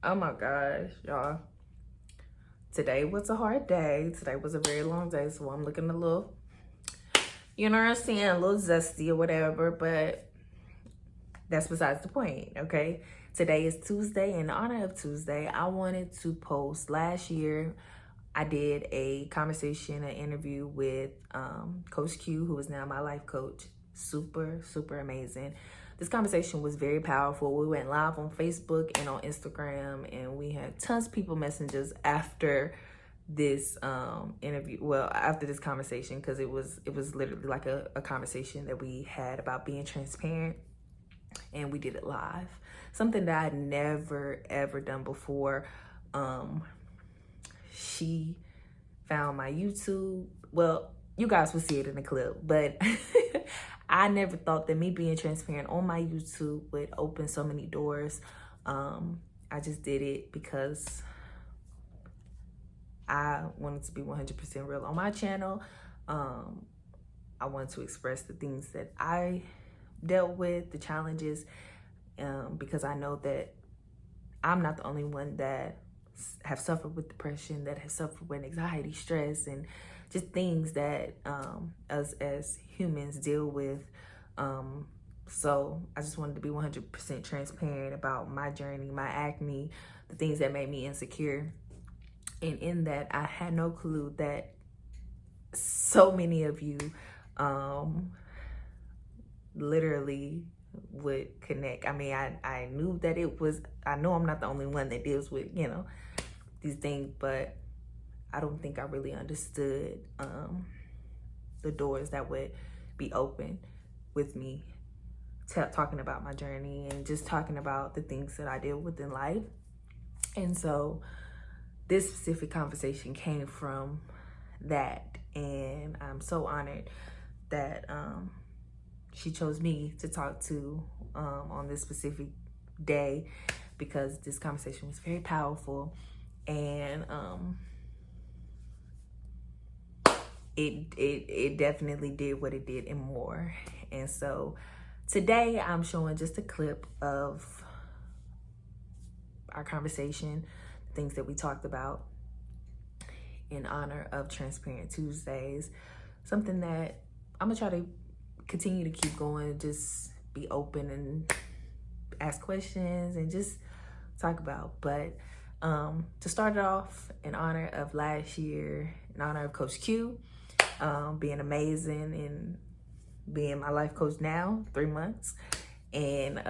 Oh my gosh, y'all. Today was a hard day. Today was a very long day, so I'm looking a little, you know what I'm saying, a little zesty or whatever, but that's besides the point, okay? Today is Tuesday. In honor of Tuesday, I wanted to post last year. I did a conversation, an interview with Coach Q, who is now my life coach. Super, super amazing. This conversation was very powerful. We went live on Facebook and on Instagram, and we had tons of people messages after this interview. Well, after this conversation, because it was literally like a conversation that we had about being transparent, and we did it live. Something that I'd never ever done before. She found my YouTube. Well, you guys will see it in the clip, but I never thought that me being transparent on my YouTube would open so many doors. I just did it because I wanted to be 100% real on my channel. I wanted to express the things that I dealt with, the challenges, because I know that I'm not the only one that have suffered with depression, that have suffered with anxiety, stress, and just things that us as humans deal with. So I just wanted to be 100% transparent about my journey, my acne, the things that made me insecure. And in that, I had no clue that so many of you literally would connect. I mean, I knew that it was, I know I'm not the only one that deals with, these things, but I don't think I really understood the doors that would be open with me talking about my journey and just talking about the things that I deal with in life. And so this specific conversation came from that, and I'm so honored that she chose me to talk to on this specific day, because this conversation was very powerful, and it definitely did what it did and more. And so today I'm showing just a clip of our conversation, things that we talked about in honor of Transparent Tuesdays. Something that I'm gonna try to continue to keep going, just be open and ask questions and just talk about. But to start it off, in honor of last year, in honor of Coach Q, being amazing and being my life coach now, 3 months. And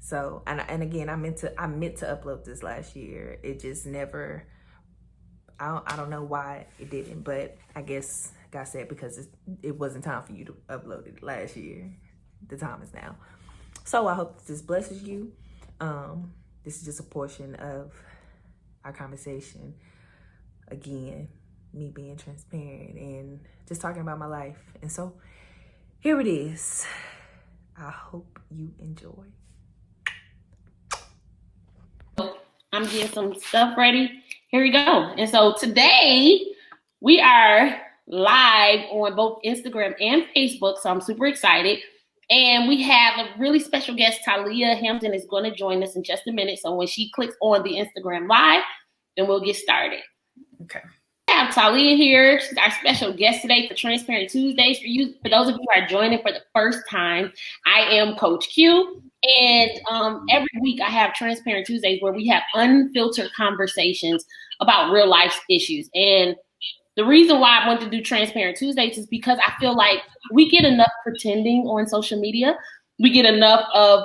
so, and again, I meant to upload this last year. It just never, I don't know why it didn't, but I guess God said because it wasn't time for you to upload it last year. The time is now. So I hope this blesses you. This is just a portion of our conversation. Again, me being transparent and just talking about my life. And so here it is. I hope you enjoy. I'm getting some stuff ready. Here we go. And so today we are live on both Instagram and Facebook. So I'm super excited. And we have a really special guest, Ty-LeahBH is going to join us in just a minute. So when she clicks on the Instagram live, then we'll get started. Okay. We have Ty-LeahBH here. She's our special guest today for Transparent Tuesdays. For those of you who are joining for the first time, I am Coach Q. And every week I have Transparent Tuesdays where we have unfiltered conversations about real life issues. And the reason why I wanted to do Transparent Tuesdays is because I feel like we get enough pretending on social media. We get enough of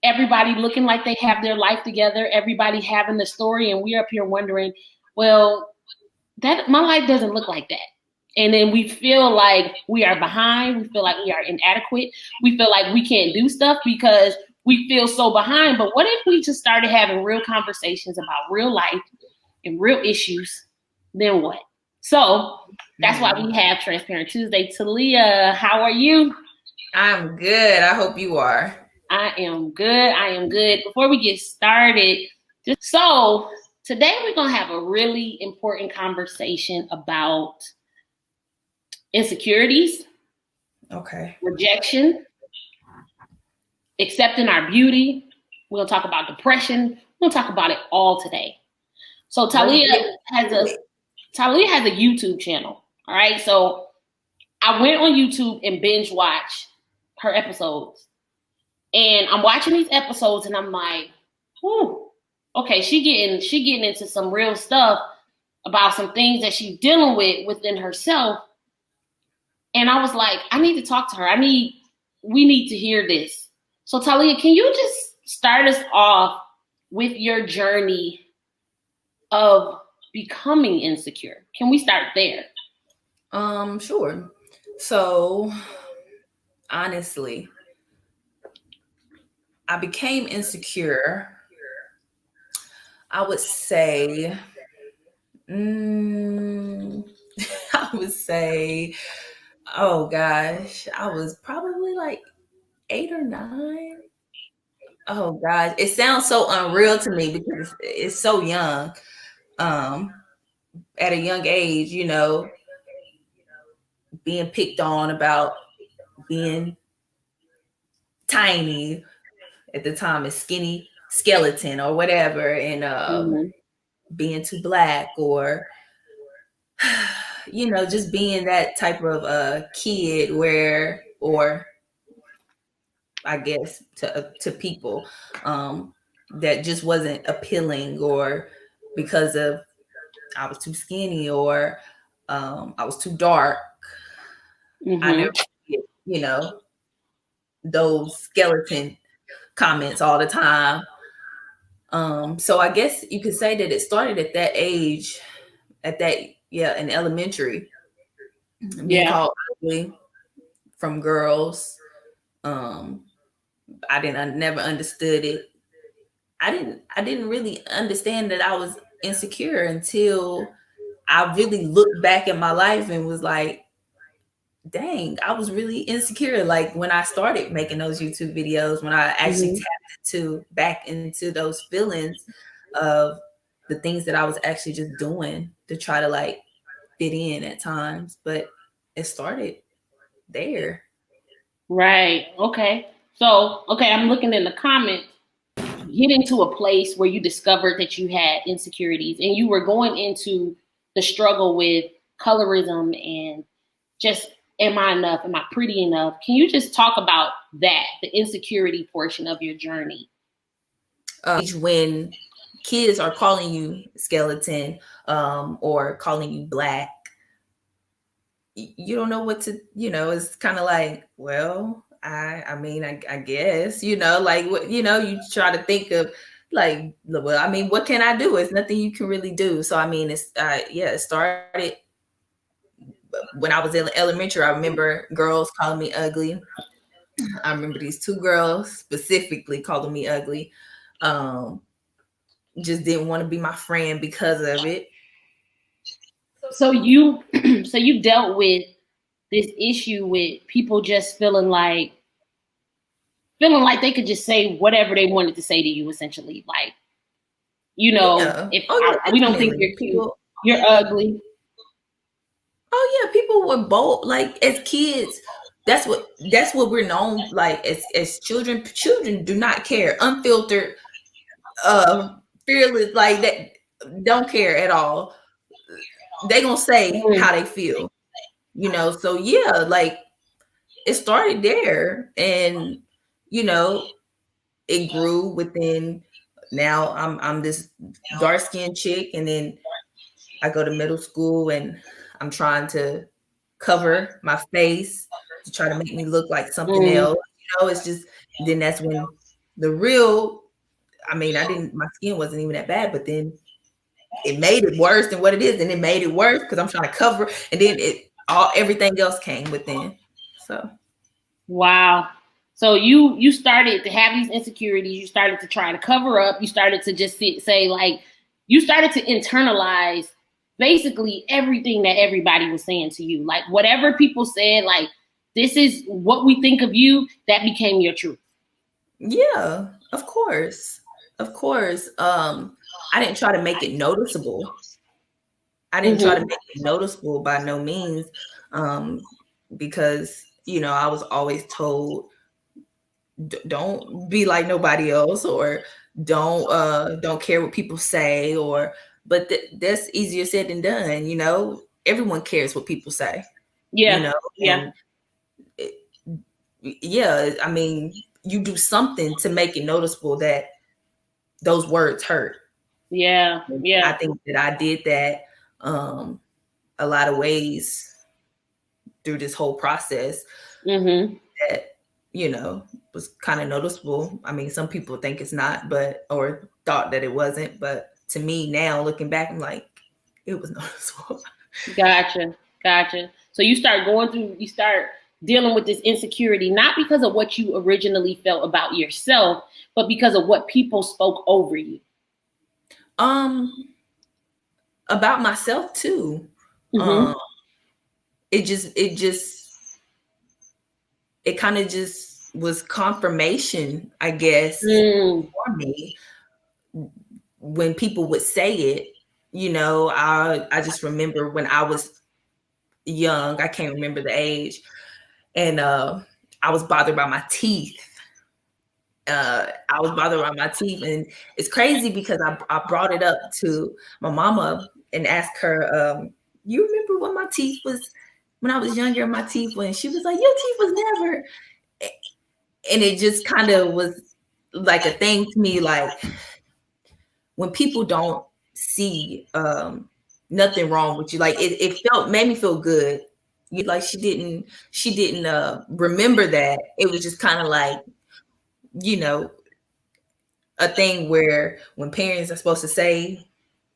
everybody looking like they have their life together, everybody having the story, and we're up here wondering, well, that my life doesn't look like that. And then we feel like we are behind. We feel like we are inadequate. We feel like we can't do stuff because we feel so behind. But what if we just started having real conversations about real life and real issues? Then what? So that's why we have Transparent Tuesday. Ty-LeahBH, how are you? I'm good. I hope you are. I am good. Before we get started, today we're going to have a really important conversation about insecurities. Okay. Rejection, accepting our beauty. We're going to talk about depression. We'll talk about it all today. So Ty-Leah has a YouTube channel. All right. So I went on YouTube and binge watched her episodes. And I'm watching these episodes and I'm like, whew, okay, she getting into some real stuff about some things that she's dealing with within herself. And I was like, I need to talk to her. We need to hear this. So Ty-Leah, can you just start us off with your journey of becoming insecure? Can we start there? Sure. So honestly, I became insecure, I would say, I would say, oh gosh, I was probably like 8 or 9. Oh gosh, it sounds so unreal to me because it's so young. Um, at a young age, being picked on about being tiny at the time, a skinny skeleton or whatever, and being too black, or just being that type of kid where, or I guess to people, that just wasn't appealing, or because of I was too skinny, or I was too dark. I never get, those skeleton comments all the time. So I guess you could say that it started at that age, in elementary, being called ugly from girls. I never understood it. I didn't really understand that I was insecure until I really looked back at my life and was like, dang, I was really insecure. Like when I started making those YouTube videos, when I actually tapped back into those feelings of the things that I was actually just doing to try to like fit in at times. But it started there. Right. Okay. So, I'm looking in the comments. Getting to a place where you discovered that you had insecurities and you were going into the struggle with colorism and just, am I enough? Am I pretty enough? Can you just talk about that, the insecurity portion of your journey? When kids are calling you skeleton, or calling you black, you don't know what to, it's kind of like, well, I mean, I guess, like what, you try to think of like, well, I mean, what can I do? It's nothing you can really do. So, I mean, it started when I was in elementary. I remember girls calling me ugly. I remember these 2 girls specifically calling me ugly. Just didn't want to be my friend because of it. So you dealt with this issue with people just feeling like they could just say whatever they wanted to say to you, essentially. Like, we don't think you're cute, you're ugly. Oh yeah, people were bold. Like as kids, that's what we're known like as children. Children do not care, unfiltered, fearless, like that, don't care at all. They gonna say how they feel, So yeah, like it started there, and it grew within. Now I'm this dark skinned chick, and then I go to middle school, and I'm trying to cover my face to try to make me look like something else. It's just, then that's when the real, I mean, my skin wasn't even that bad, but then it made it worse than what it is. And it made it worse because I'm trying to cover, and then everything else came within. So. Wow. So you started to have these insecurities. You started to try to cover up. You started to just say like, you started to internalize basically everything that everybody was saying to you. Like whatever people said, like, this is what we think of you, that became your truth. Yeah, of course. Of course. I didn't try to make it noticeable. I didn't try to make it noticeable by no means. Because, I was always told, don't be like nobody else, or don't care what people say, but that's easier said than done. Everyone cares what people say. Yeah. And yeah, I mean, you do something to make it noticeable that those words hurt. Yeah. I think that I did that a lot of ways through this whole process. That was kind of noticeable. I mean, some people think it's not, or thought that it wasn't, but to me now, looking back, I'm like, it was noticeable. Gotcha. So you start dealing with this insecurity, not because of what you originally felt about yourself, but because of what people spoke over you. About myself too. It kind of just was confirmation, I guess, for me when people would say it. I just remember when I was young, I can't remember the age, and I was bothered by my teeth. And it's crazy because I brought it up to my mama and asked her, you remember when my teeth was, when I was younger, my teeth, when she was like, your teeth was never, and it just kind of was like a thing to me, like when people don't see nothing wrong with you, like it made me feel good. Like she didn't remember that. It was just kind of like, a thing where when parents are supposed to say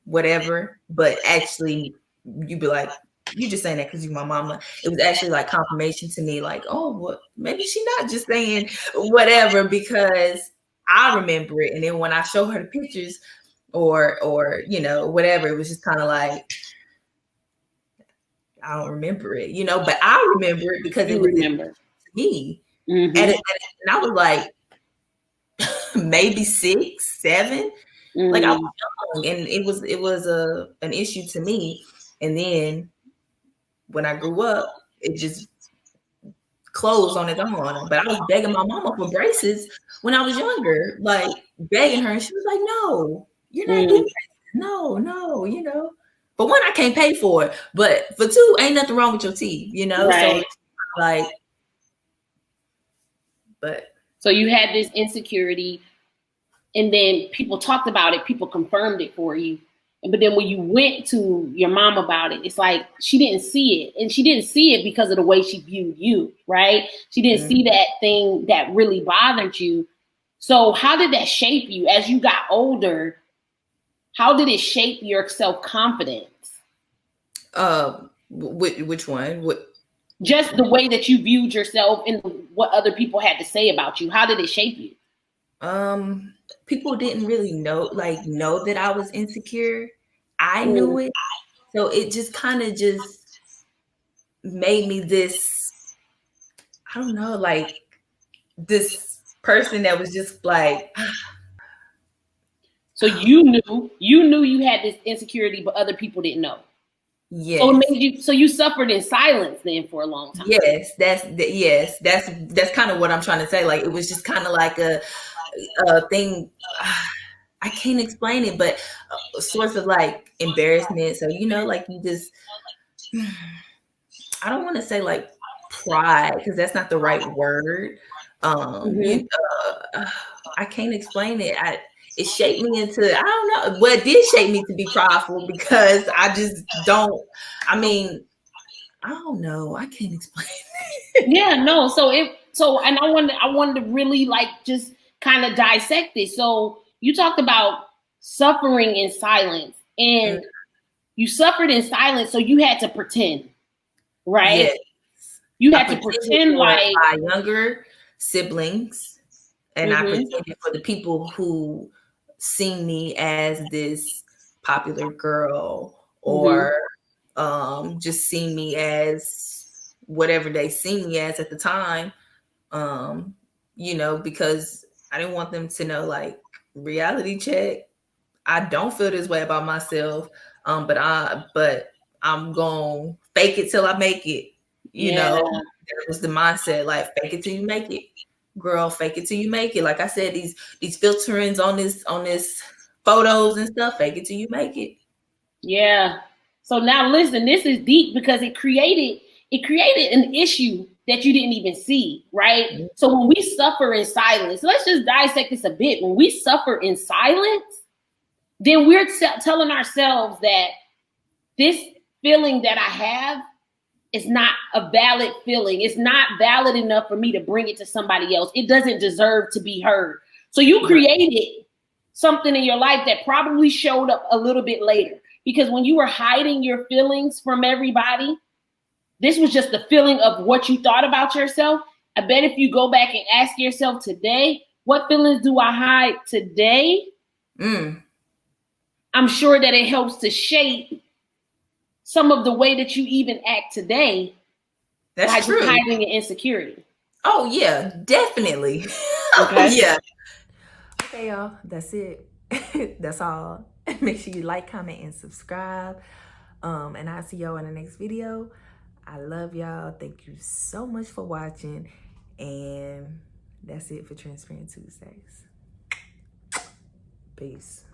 whatever, but actually you'd be like, you just saying that because you're my mama. It was actually like confirmation to me, like, oh, well, maybe she's not just saying whatever because I remember it. And then when I show her the pictures or whatever, it was just kind of like, I don't remember it, but I remember it because it was me. And I was like, maybe 6, 7. Like I was young, and it was an issue to me. And then when I grew up, it just closed on its own. But I was begging my mama for braces when I was younger, like begging her, and she was like, "No, you're not getting braces. No, But one, I can't pay for it. But for two, ain't nothing wrong with your teeth, Right. So like, but so you had this insecurity, and then people talked about it, people confirmed it for you. But then when you went to your mom about it, it's like she didn't see it. And she didn't see it because of the way she viewed you, right? She didn't see that thing that really bothered you. So how did that shape you as you got older? How did it shape your self-confidence? Which one? Just the way that you viewed yourself and what other people had to say about you. How did it shape you? People didn't really know that I was insecure. I knew it. So it just kind of just made me this, I don't know, like this person that was just like. So you knew you had this insecurity, but other people didn't know. Yes. So it made you suffered in silence then for a long time. Yes, that's kind of what I'm trying to say. Like it was just kind of like a thing. I can't explain it, but a source of like embarrassment. So like you just, I don't want to say like pride because that's not the right word. I can't explain it. It shaped me into, I don't know. Well, it did shape me to be prideful because I just don't. I mean, I don't know. I can't explain it. Yeah, no. And I wanted to really like just kind of dissect it. So you talked about suffering in silence, and you suffered in silence, so you had to pretend, right? Yes. You had to pretend like my younger siblings, and I pretended for the people who see me as this popular girl or just see me as whatever they see me as at the time, because I didn't want them to know, like, reality check, I don't feel this way about myself, but I'm gonna fake it till I make it. That was the mindset, like fake it till you make it. girl, fake it till you make it. Like I said, these filterings on this photos and stuff, fake it till you make it. Yeah. So now listen, this is deep because it created an issue that you didn't even see, right? Mm-hmm. So when we suffer in silence, let's just dissect this a bit. When we suffer in silence, then we're telling ourselves that this feeling that I have is not a valid feeling. It's not valid enough for me to bring it to somebody else. It doesn't deserve to be heard. So you created something in your life that probably showed up a little bit later. Because when you were hiding your feelings from everybody, this was just the feeling of what you thought about yourself. I bet if you go back and ask yourself today, what feelings do I hide today? I'm sure that it helps to shape some of the way that you even act today. That's true. Hiding your insecurity. Oh, yeah, definitely. Okay. Yeah. Okay, y'all, that's it. That's all. Make sure you like, comment, and subscribe. And I'll see y'all in the next video. I love y'all. Thank you so much for watching. And that's it for Transparent Tuesdays. Peace.